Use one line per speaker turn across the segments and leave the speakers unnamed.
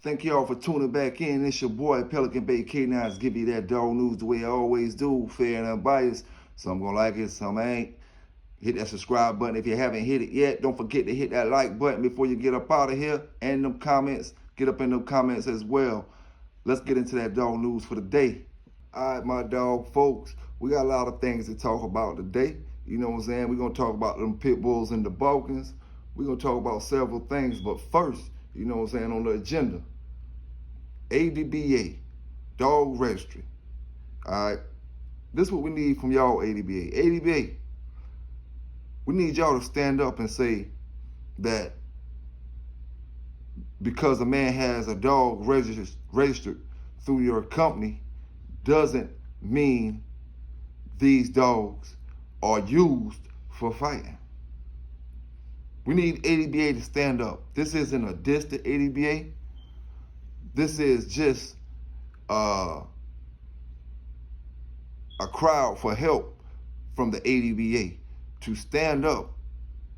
Thank y'all for tuning back in. It's your boy Pelican Bay Kennels. Give you that dog news the way I always do, fair and unbiased. Some gonna like it, some ain't. Hit that subscribe button if you haven't hit it yet. Don't forget to hit that like button before you get up out of here. And them comments, get up in them comments as well. Let's get into that dog news for the day. All right, my dog folks, we got a lot of things to talk about today. You know what I'm saying? We're gonna talk about them pit bulls and the Balkans. We're gonna talk about several things, but first, you know what I'm saying, on the agenda, ADBA, dog registry. All right, this is what we need from y'all, ADBA. ADBA, we need y'all to stand up and say that because a man has a dog registered through your company doesn't mean these dogs are used for fighting. We need ADBA to stand up. This isn't a diss to ADBA. This is just a crowd for help from the ADBA to stand up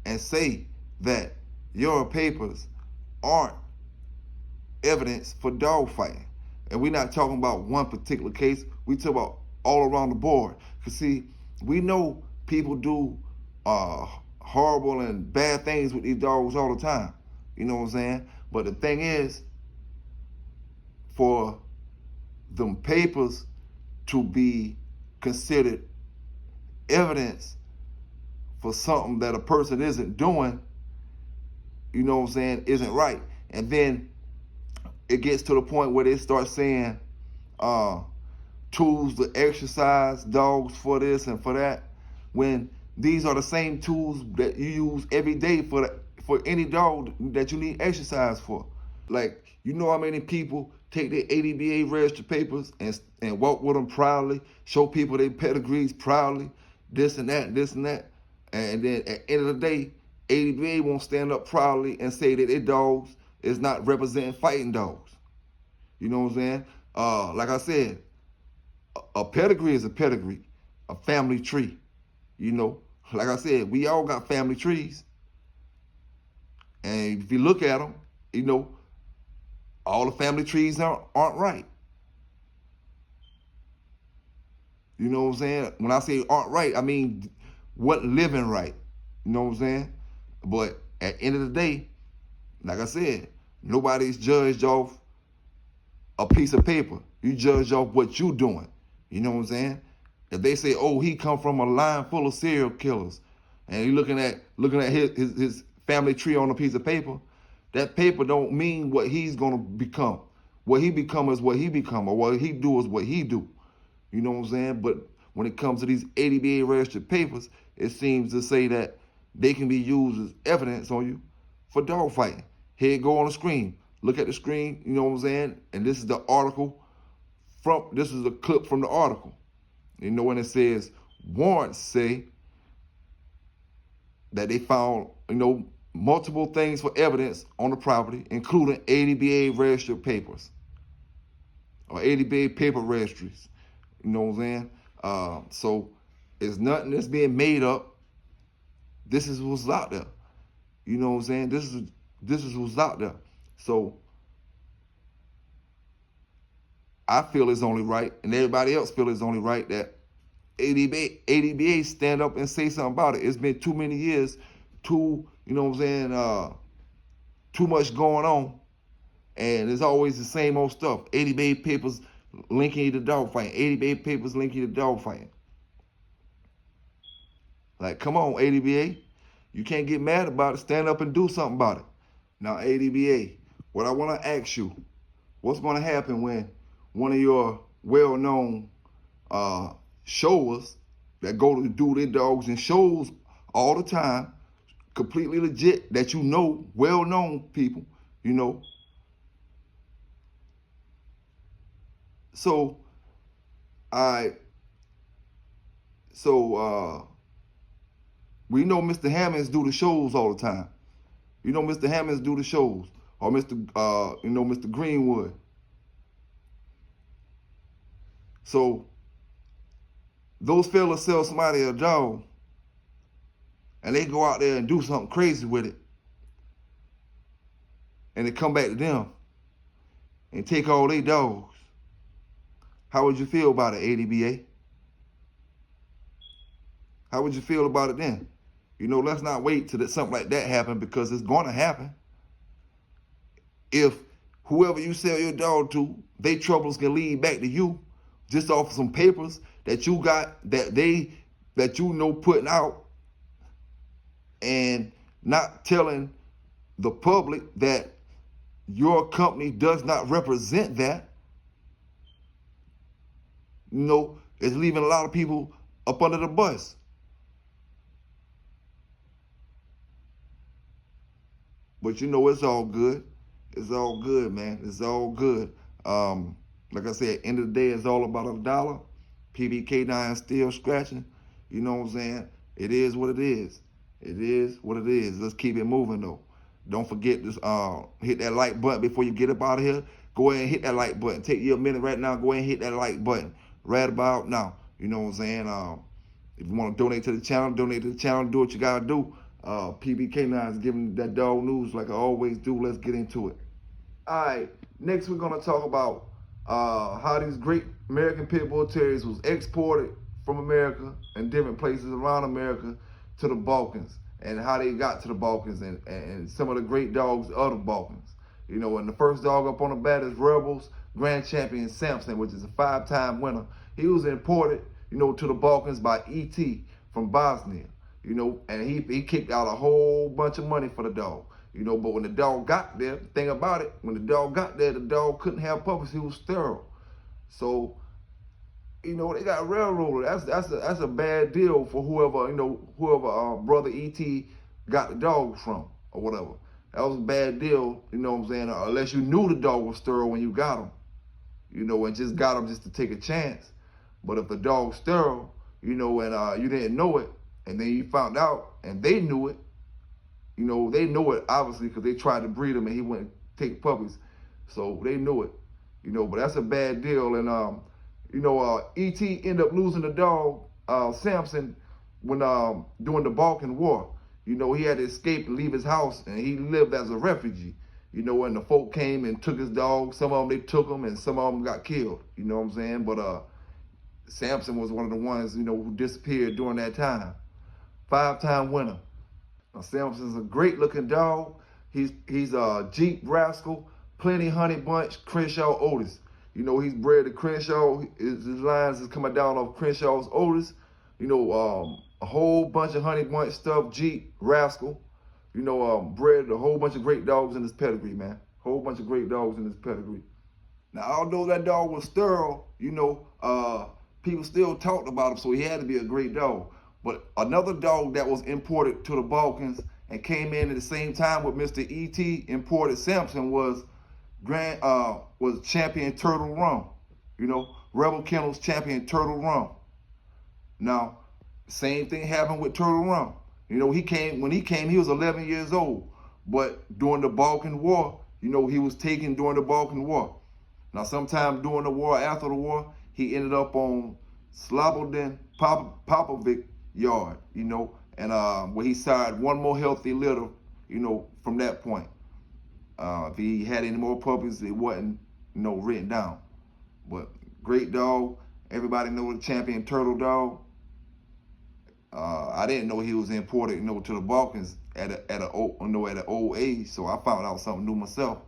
and say that your papers aren't evidence for dog fighting. And we're not talking about one particular case. We talk about all around the board. Because see, we know people do horrible and bad things with these dogs all the time. You know what I'm saying? But the thing is, for them papers to be considered evidence for something that a person isn't doing, you know what I'm saying, isn't right. And then it gets to the point where they start saying tools to exercise dogs for this and for that, when these are the same tools that you use every day for any dog that you need exercise for. Like, you know how many people take their ADBA registered papers and walk with them proudly, show people their pedigrees proudly, this and that, this and that. And then at the end of the day, ADBA won't stand up proudly and say that their dogs is not representing fighting dogs. You know what I'm saying? Like I said, a pedigree is a pedigree, a family tree. You know, like I said, we all got family trees. And if you look at them, you know, all the family trees aren't right. You know what I'm saying? When I say aren't right, I mean what living right. You know what I'm saying? But at the end of the day, like I said, nobody's judged off a piece of paper. You judge off what you doing. You know what I'm saying? If they say, oh, he come from a line full of serial killers, and you looking at his family tree on a piece of paper, that paper don't mean what he's gonna become. What he become is what he become, or what he do is what he do. You know what I'm saying? But when it comes to these ADBA registered papers, it seems to say that they can be used as evidence on you for dog fighting. Here it go on the screen. Look at the screen, you know what I'm saying? And this is the article this is a clip from the article. You know, when it says warrants say that they found, you know, multiple things for evidence on the property, including ADBA registered papers or ADBA paper registries. You know what I'm saying? So it's nothing that's being made up. This is what's out there. You know what I'm saying? This is what's out there. So I feel it's only right, and everybody else feel it's only right, that ADBA stand up and say something about it. It's been too many years, you know what I'm saying, too much going on, and it's always the same old stuff. ADBA papers linking you to dogfighting. ADBA papers linking you to dogfighting. Like, come on, ADBA. You can't get mad about it. Stand up and do something about it. Now, ADBA, what I want to ask you, what's going to happen when one of your well-known showers that go to do their dogs in shows all the time, completely legit, that you know, well-known people, you know. So, we know Mr. Hammonds do the shows all the time. You know Mr. Hammonds do the shows, or Mr. Greenwood. So those fellas sell somebody a dog, and they go out there and do something crazy with it, and it come back to them. and take all their dogs, how would you feel about it, ADBA? How would you feel about it then? Let's not wait till something like that happen, because it's going to happen. If whoever you sell your dog to, their troubles can lead back to you, just off of some papers that you got, that putting out, and not telling the public that your company does not represent that. It's leaving a lot of people up under the bus. But it's all good. It's all good, man. It's all good. Like I said, end of the day, it's all about a dollar. PBK9 still scratching. You know what I'm saying? It is what it is. It is what it is. Let's keep it moving, though. Don't forget to hit that like button before you get up out of here. Go ahead and hit that like button. Take you a minute right now. Go ahead and hit that like button right about now. You know what I'm saying? If you want to donate to the channel, do what you got to do. PBK9 is giving that dog news like I always do. Let's get into it. All right, next we're going to talk about how these great American Pit Bull Terriers was exported from America and different places around America to the Balkans, and how they got to the Balkans, and some of the great dogs of the Balkans. And the first dog up on the bat is Rebels Grand Champion Samson, which is a 5-time winner. He was imported, to the Balkans by E.T. from Bosnia. And he kicked out a whole bunch of money for the dog. But when the dog got there, the thing about it, when the dog got there, the dog couldn't have puppies. He was sterile. So, they got railroaded. That's a bad deal for whoever brother E.T. got the dog from or whatever. That was a bad deal, unless you knew the dog was sterile when you got him, and just got him just to take a chance. But if the dog's sterile, and you didn't know it, and then you found out, and they knew it, they know it obviously because they tried to breed him and he wouldn't take puppies. So they knew it, but that's a bad deal. And, E.T. ended up losing the dog, Samson, when during the Balkan War. He had to escape and leave his house, and he lived as a refugee. And the folk came and took his dog. Some of them, they took him, and some of them got killed. You know what I'm saying? But Samson was one of the ones, who disappeared during that time. 5-time winner. Now, Samson's a great-looking dog. He's a Jeep Rascal, Plenty Honey Bunch, Crenshaw Otis. He's bred to Crenshaw. His lines is coming down off Crenshaw's Otis. A whole bunch of Honey Bunch stuff, Jeep Rascal. Bred a whole bunch of great dogs in his pedigree, man. Whole bunch of great dogs in his pedigree. Now, although that dog was sterile, people still talked about him, so he had to be a great dog. But another dog that was imported to the Balkans and came in at the same time with Mr. E.T. imported Samson was Champion Turtle Rum. Rebel Kennels Champion Turtle Rum. Now, same thing happened with Turtle Rum. When he came, he was 11 years old. But during the Balkan War, he was taken during the Balkan War. Now, sometime during the war, after the war, he ended up on Slobodan Popovic yard, and where he sired one more healthy litter, from that point. If he had any more puppies, it wasn't, written down. But great dog. Everybody know the Champion Turtle dog. I didn't know he was imported, to the Balkans at an old age, so I found out something new myself.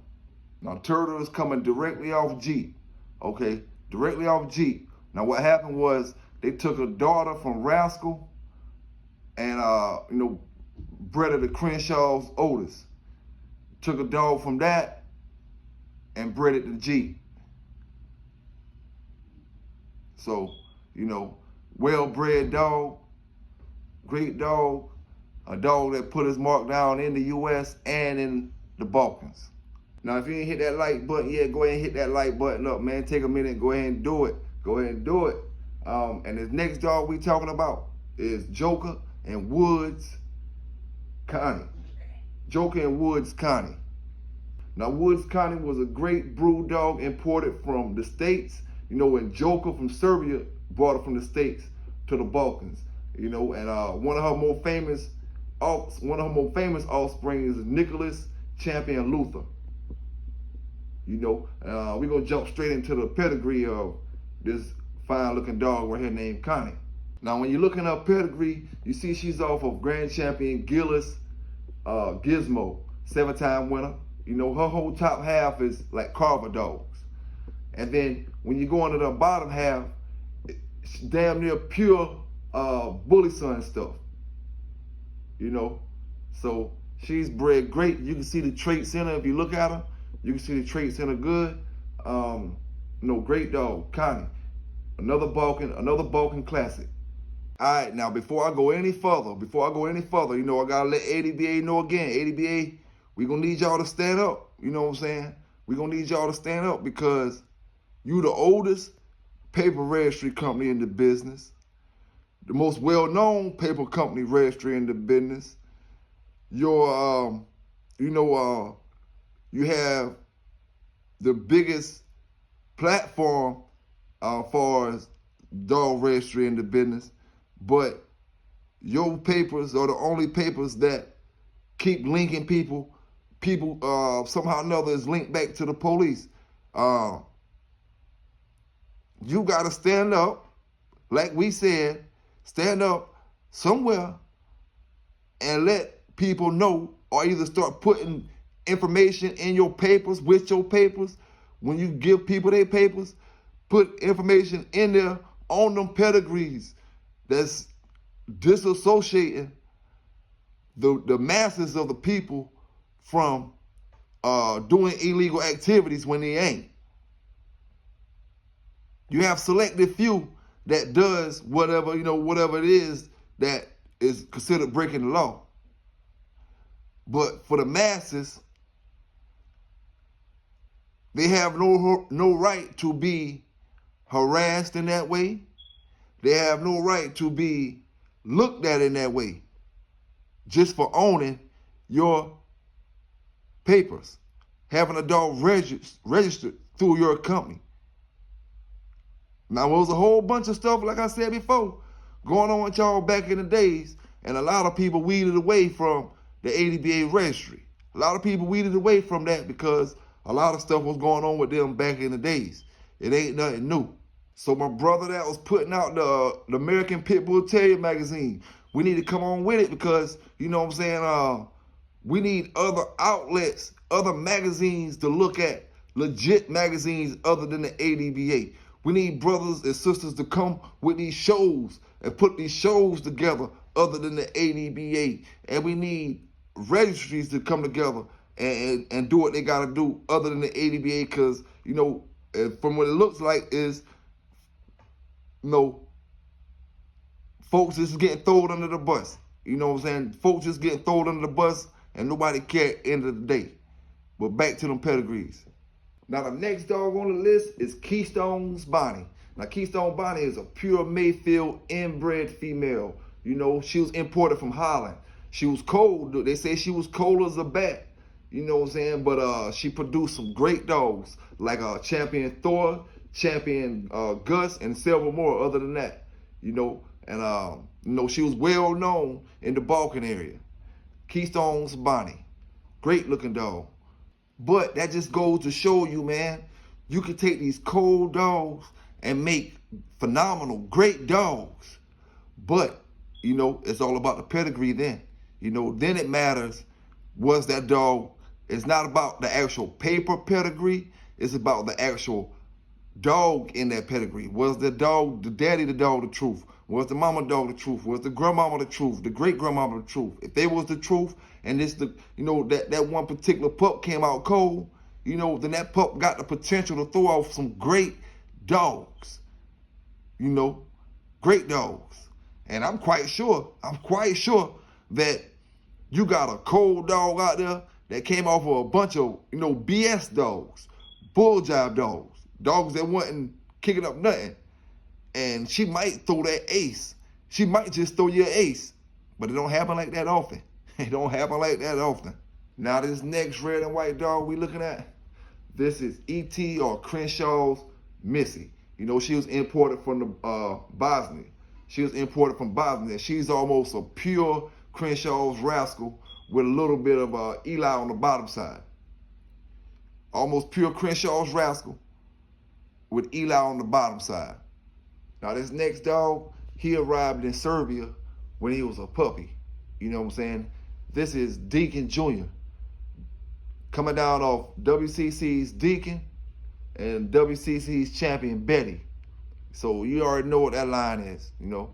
Now, Turtle is coming directly off Jeep, okay? Directly off Jeep. Now, what happened was they took a daughter from Rascal and, bred her to Crenshaw's Otis. Took a dog from that and bred it to Jeep. So, well-bred dog, great dog, a dog that put his mark down in the U.S. and in the Balkans. Now, if you ain't hit that like button yet, go ahead and hit that like button up, man. Take a minute, go ahead and do it. Go ahead and do it. And this next dog we talking about is Joker and Woods Connie. Joker and Woods Connie. Now, Woods Connie was a great brood dog imported from the States. When Joker from Serbia brought it from the States to the Balkans. And one of her more famous offspring is Nicholas Champion Luther. We're going to jump straight into the pedigree of this fine looking dog right here named Connie. Now, when you're looking up pedigree, you see she's off of Grand Champion Gillis Gizmo, 7-time winner. Her whole top half is like Carver dogs. And then when you go into the bottom half, it's damn near pure bully son stuff. So she's bred great. You can see the traits in her. If you look at her, you can see the traits in her good. Great dog, Connie. Another Balkan classic. All right, now before I go any further, I gotta let ADBA know again. ADBA, we gonna need y'all to stand up. You know what I'm saying? We gonna need y'all to stand up because you the oldest paper registry company in the business, the most well-known paper company registry in the business. You have the biggest platform far as dog registry in the business, but your papers are the only papers that keep linking people somehow or another is linked back to the police. You got to stand up, like we said, stand up somewhere and let people know, or either start putting information in your papers, with your papers. When you give people their papers, put information in there on them pedigrees that's disassociating the masses of the people from doing illegal activities when they ain't. You have selected few that does whatever it is that is considered breaking the law. But for the masses, they have no right to be harassed in that way. They have no right to be looked at in that way just for owning your papers, having a dog registered through your company. Now, there was a whole bunch of stuff, like I said before, going on with y'all back in the days, and a lot of people weeded away from the ADBA registry. A lot of people weeded away from that because a lot of stuff was going on with them back in the days. It ain't nothing new. So my brother that was putting out the American Pit Bull Terrier magazine, we need to come on with it because, you know what I'm saying, we need other outlets, other magazines to look at, legit magazines other than the ADBA. We need brothers and sisters to come with these shows and put these shows together other than the ADBA. And we need registries to come together and do what they got to do other than the ADBA because, from what it looks like is, folks just getting thrown under the bus. You know what I'm saying? Folks just getting thrown under the bus and nobody care at the end of the day. But back to them pedigrees. Now, the next dog on the list is Keystone's Bonnie. Now, Keystone Bonnie is a pure Mayfield inbred female. She was imported from Holland. She was cold. They say she was cold as a bat. You know what I'm saying? But she produced some great dogs like Champion Thor, Champion Gus, and several more other than that. And she was well known in the Balkan area. Keystone's Bonnie. Great looking dog. But that just goes to show you, man, you can take these cold dogs and make phenomenal, great dogs. But, it's all about the pedigree then. Then it matters, was that dog, it's not about the actual paper pedigree, it's about the actual dog in that pedigree. Was the dog, the daddy the dog the truth? Was the mama dog the truth? Was the grandmama the truth? The great grandmama the truth? If they was the truth, and that one particular pup came out cold, then that pup got the potential to throw off some great dogs. Great dogs. And I'm quite sure that you got a cold dog out there that came off of a bunch of, BS dogs, bull jive dogs that wasn't kicking up nothing. And she might throw that ace. She might just throw you an ace. But it don't happen like that often. It don't happen like that often. Now this next red and white dog we looking at, this is E.T. or Crenshaw's Missy. She was imported from the Bosnia. She's almost a pure Crenshaw's Rascal with a little bit of Eli on the bottom side. almost pure Crenshaw's Rascal with Eli on the bottom side. Now this next dog, he arrived in Serbia when he was a puppy. You know what I'm saying? This is Deacon Jr. coming down off WCC's Deacon and WCC's champion Betty. So you already know what that line is. You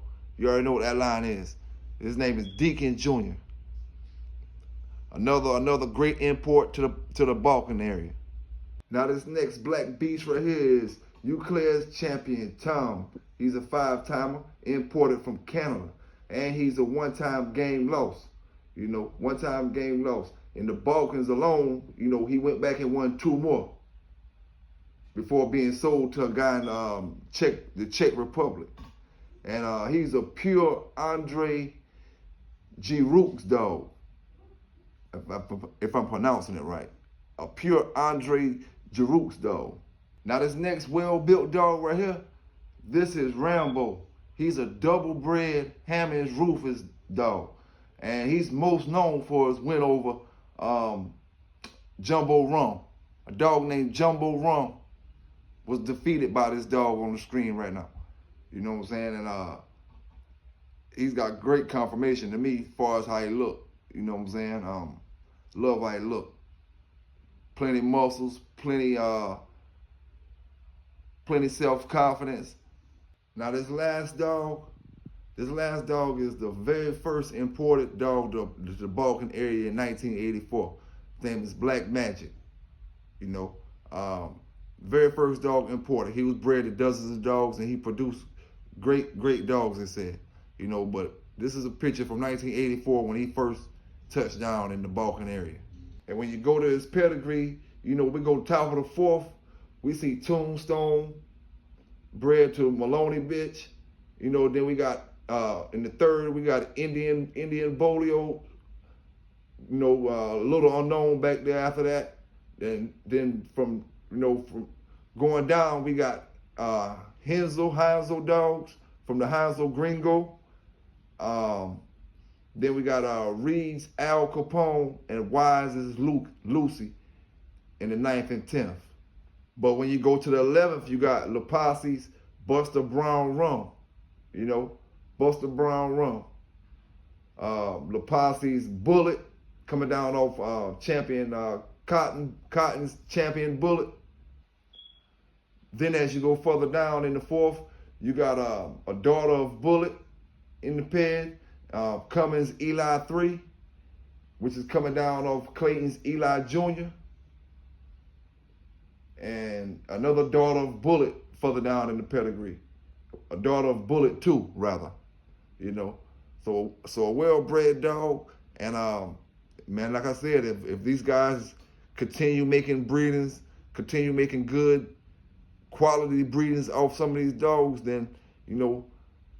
already know what that line is. His name is Deacon Jr. Another great import to the Balkan area. Now this next black beast right here is Euclid's champion Tom. He's a 5-timer imported from Canada, and he's a one-time game loss. One-time game loss. In the Balkans alone, he went back and won 2 more before being sold to a guy in the Czech Republic. And he's a pure Andre Giroux dog, if I'm pronouncing it right. A pure Andre Giroux dog. Now this next well-built dog right here, this is Rambo. He's a double-bred Hammond's Rufus dog. And he's most known for his win over Jumbo Rum. A dog named Jumbo Rum was defeated by this dog on the screen right now. You know what I'm saying? And he's got great confirmation to me as far as how he look. You know what I'm saying? Love how he look. Plenty muscles, plenty self-confidence. Now this last dog is the very first imported dog to the Balkan area in 1984. His name is Black Magic. Very first dog imported. He was bred to dozens of dogs, and he produced great dogs, they said. But this is a picture from 1984 when he first touched down in the Balkan area. And when you go to his pedigree, we go top of the 4th, we see Tombstone, bred to Maloney bitch. Then we got in the 3rd, we got Indian Bolio, a little unknown back there after that. Then from going down, we got Heinzel dogs from the Heinzel Gringo. Then we got Reed's Al Capone and Wise's Lucy in the 9th and 10th. But when you go to the 11th, you got Lapasse's Buster Brown Rum. Buster Brown Rum. Lapasse's Bullet coming down off champion Cotton's champion Bullet. Then as you go further down in the 4th, you got a daughter of Bullet in the pen, Cummins Eli 3, which is coming down off Clayton's Eli Jr. And another daughter of Bullet further down in the pedigree. A daughter of Bullet 2, rather. So a well-bred dog. And man, like I said, if these guys continue making breedings, continue making good quality breedings off some of these dogs, then,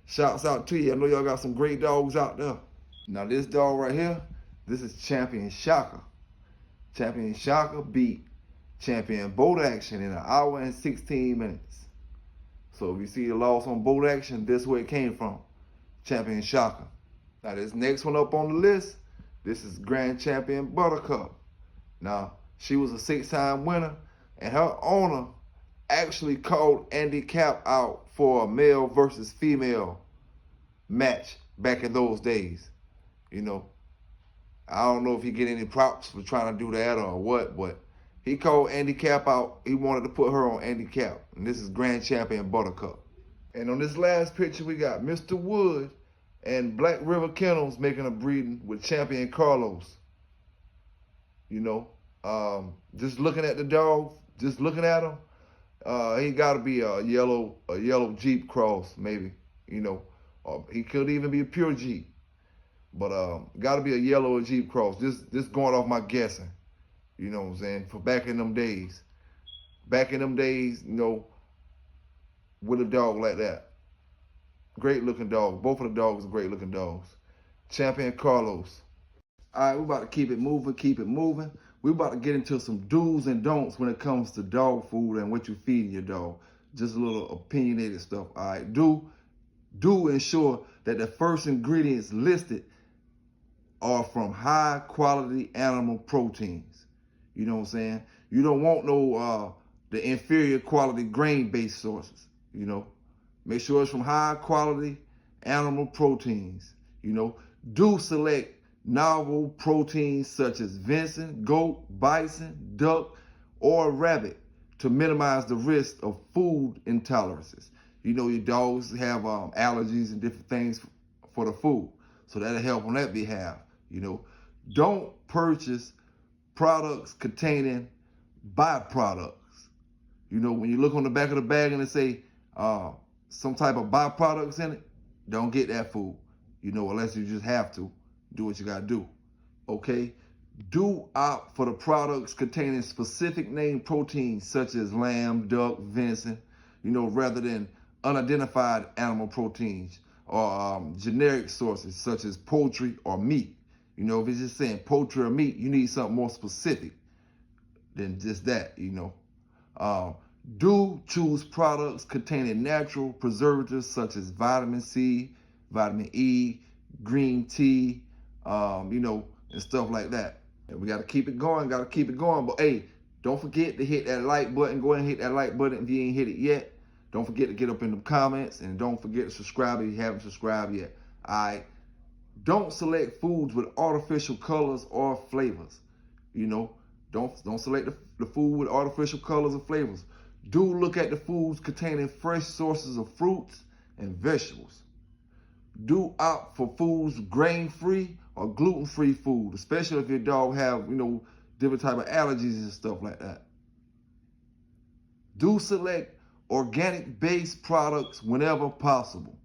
shouts out to you. I know y'all got some great dogs out there. Now this dog right here, this is Champion Shaka. Champion Shaka beat Champion Boat Action in 1 hour and 16 minutes. So if you see the loss on Boat Action, this is where it came from. Champion Shaka. Now this next one up on the list, this is Grand Champion Buttercup. Now, she was a 6-time winner, and her owner actually called Andy Cap out for a male versus female match back in those days. I don't know if he get any props for trying to do that or what, but he called Andy Cap out. He wanted to put her on Andy Cap, and this is Grand Champion Buttercup. And on this last picture, we got Mr. Wood and Black River Kennels making a breeding with Champion Carlos. Just looking at the dog, just looking at him, he got to be a yellow Jeep cross, maybe. He could even be a pure Jeep, but got to be a yellow Jeep cross. Just going off my guessing. You know what I'm saying? For back in them days, with a dog like that. Great looking dog. Both of the dogs are great looking dogs. Champion Carlos. All right, we're about to keep it moving. We're about to get into some do's and don'ts when it comes to dog food and what you feed your dog. Just a little opinionated stuff. All right, do ensure that the first ingredients listed are from high quality animal proteins. You know what I'm saying? You don't want no the inferior quality grain-based sources. You know, make sure it's from high quality animal proteins. You know, do select novel proteins such as venison, goat, bison, duck, or rabbit to minimize the risk of food intolerances. You know, your dogs have allergies and different things for the food, so that'll help on that behalf. You know, don't purchase products containing byproducts. You know, when you look on the back of the bag and it say some type of byproducts in it, don't get that food. You know, unless you just have to do what you gotta do. Okay? Do opt for the products containing specific name proteins such as lamb, duck, venison, you know, rather than unidentified animal proteins or generic sources such as poultry or meat. You know, if it's just saying poultry or meat, you need something more specific than just that, you know. Do choose products containing natural preservatives such as vitamin C, vitamin E, green tea, you know, and stuff like that. And we got to keep it going, But hey, don't forget to hit that like button. Go ahead and hit that like button if you ain't hit it yet. Don't forget to get up in the comments, and don't forget to subscribe if you haven't subscribed yet. All right. Don't select foods with artificial colors or flavors. You know, don't select the food with artificial colors or flavors. Do look at the foods containing fresh sources of fruits and vegetables. Do opt for foods grain-free or gluten-free food, especially if your dog have, you know, different type of allergies and stuff like that. Do select organic-based products whenever possible.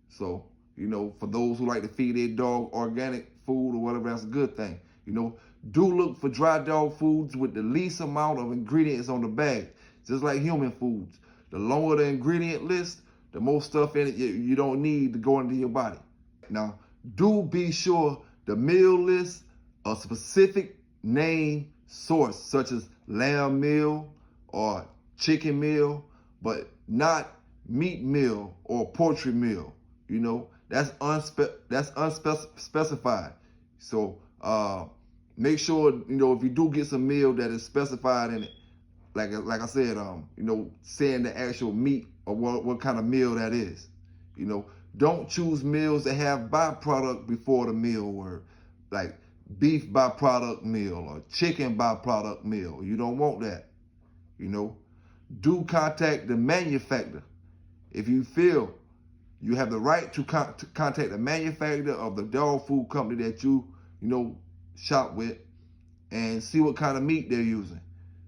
So, you know, for those who like to feed their dog organic food or whatever, that's a good thing. You know, do look for dry dog foods with the least amount of ingredients on the bag, just like human foods. The longer the ingredient list, the more stuff in it you don't need to go into your body. Now, do be sure the meal list a specific name source, such as lamb meal or chicken meal, but not meat meal or poultry meal. You know, that's unspecified. So make sure, you know, if you do get some meal that is specified in it, like I said, you know, saying the actual meat or what kind of meal that is. You know, don't choose meals that have byproduct before the meal word, like beef byproduct meal or chicken byproduct meal. You don't want that. You know, do contact the manufacturer if you feel you have the right to contact the manufacturer of the dog food company that you know, shop with, and see what kind of meat they're using.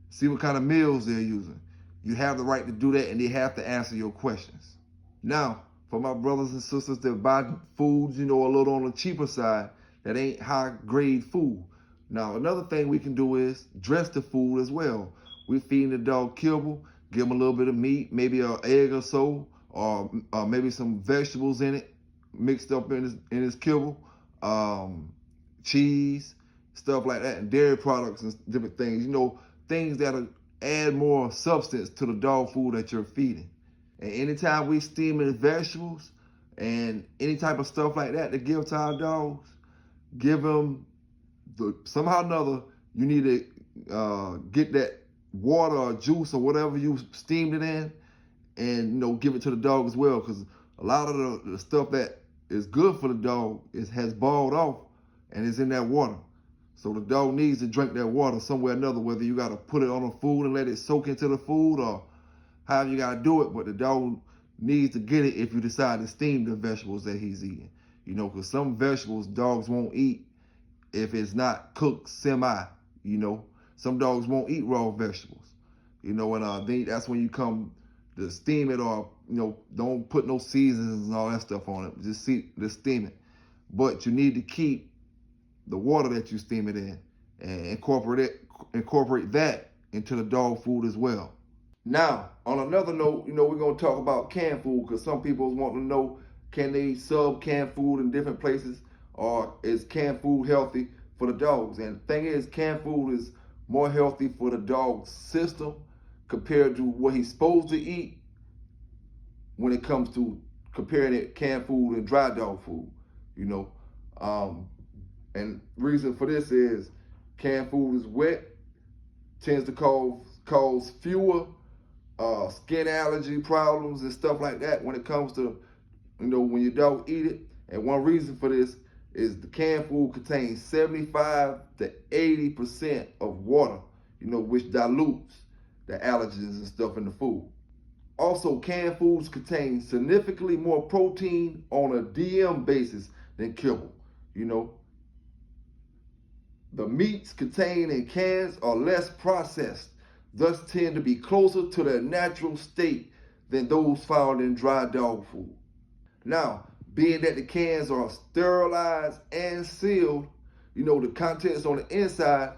See what kind of meals they're using. You have the right to do that, and they have to answer your questions. Now, for my brothers and sisters that buy foods, you know, a little on the cheaper side, that ain't high grade food. Now, another thing we can do is dress the food as well. We're feeding the dog kibble, give him a little bit of meat, maybe an egg or so, or maybe some vegetables in it, mixed up in his kibble, cheese, stuff like that, and dairy products and different things. You know, things that'll add more substance to the dog food that you're feeding. And anytime we steaming vegetables and any type of stuff like that to give to our dogs, give them somehow or another, you need to get that water or juice or whatever you steamed it in, and, you know, give it to the dog as well, because a lot of the stuff that is good for the dog has boiled off and is in that water. So the dog needs to drink that water somewhere or another, whether you got to put it on the food and let it soak into the food or however you got to do it, but the dog needs to get it if you decide to steam the vegetables that he's eating. You know, because some vegetables dogs won't eat if it's not cooked semi, you know. Some dogs won't eat raw vegetables, you know, and that's when you come to steam it, or, you know, don't put no seasonings and all that stuff on it. Just steam it. But you need to keep the water that you steam it in and incorporate that into the dog food as well. Now, on another note, you know, we're going to talk about canned food, because some people want to know, can they sub canned food in different places, or is canned food healthy for the dogs? And the thing is, canned food is more healthy for the dog's system compared to what he's supposed to eat when it comes to comparing it canned food and dry dog food, you know. And reason for this is canned food is wet, tends to cause fewer skin allergy problems and stuff like that when it comes to, when your dog eat it. And one reason for this is the canned food contains 75 to 80% of water, which dilutes the allergens and stuff in the food. Also, canned foods contain significantly more protein on a DM basis than kibble. The meats contained in cans are less processed, thus tend to be closer to their natural state than those found in dry dog food. Now, being that the cans are sterilized and sealed, the contents on the inside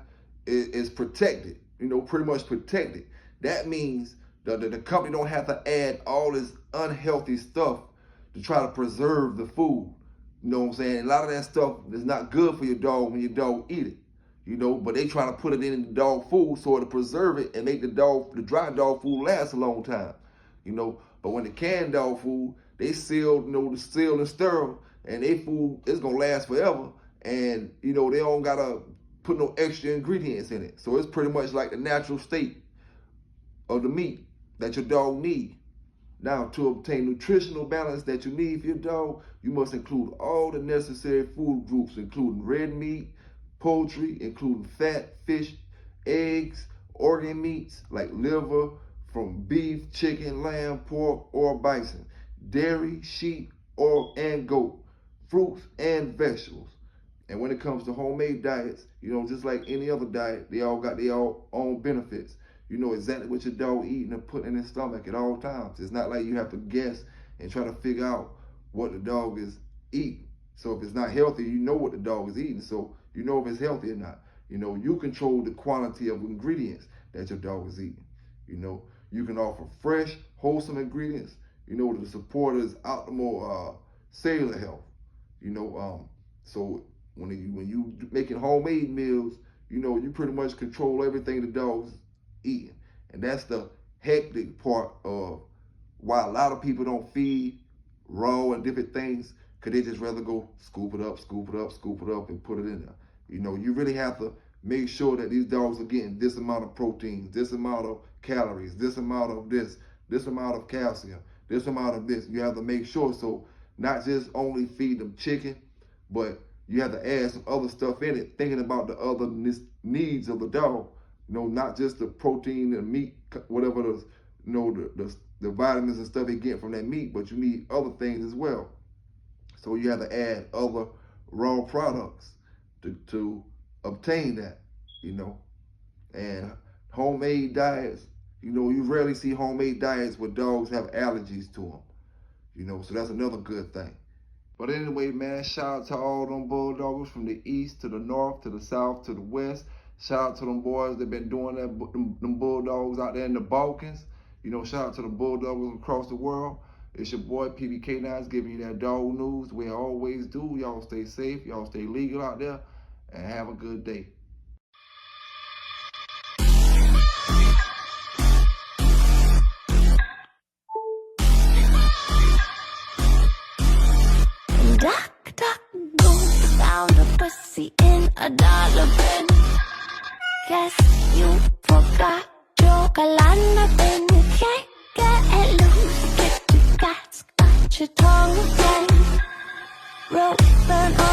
is protected, pretty much protected. That means the company don't have to add all this unhealthy stuff to try to preserve the food. You know what I'm saying? A lot of that stuff is not good for your dog when your dog eat it. But they trying to put it in the dog food so to preserve it and make the dry dog food last a long time. But when the canned dog food, they sealed, the sealed and sterile, and they food is gonna last forever. And they don't gotta put no extra ingredients in it. So it's pretty much like the natural state of the meat that your dog needs. Now, to obtain nutritional balance that you need for your dog, you must include all the necessary food groups, including red meat, poultry, including fat, fish, eggs, organ meats like liver from beef, chicken, lamb, pork, or bison, dairy, sheep, and goat, fruits, and vegetables. And when it comes to homemade diets, just like any other diet, they all got their own benefits. You know exactly what your dog eating and putting in his stomach at all times. It's not like you have to guess and try to figure out what the dog is eating. So if it's not healthy, you know what the dog is eating. So you know if it's healthy or not. You control the quantity of ingredients that your dog is eating. You can offer fresh, wholesome ingredients, to support his optimal cellular health. So when you making homemade meals, you pretty much control everything the dog's eating. And that's the hectic part of why a lot of people don't feed raw and different things, because they just rather go scoop it up, and put it in there. You really have to make sure that these dogs are getting this amount of proteins, this amount of calories, this amount of this amount of calcium, this amount of this. You have to make sure, so not just only feed them chicken, but you have to add some other stuff in it, thinking about the other needs of the dog. Not just the protein and meat, whatever the vitamins and stuff they get from that meat, but you need other things as well. So you have to add other raw products to obtain that, And homemade diets, you rarely see homemade diets where dogs have allergies to them, So that's another good thing. But anyway, man, shout out to all them bulldoggers from the east to the north to the south to the west. Shout out to them boys that been doing that, them bulldogs out there in the Balkans. Shout out to the bulldoggers across the world. It's your boy PBK9 giving you that dog news. We always do. Y'all stay safe. Y'all stay legal out there. And have a good day.
Duck, duck, goose, found a pussy in a dollar bin. Guess you forgot your Kalana bin. You can't get loose, get your guts, got your tongue again. Rope burn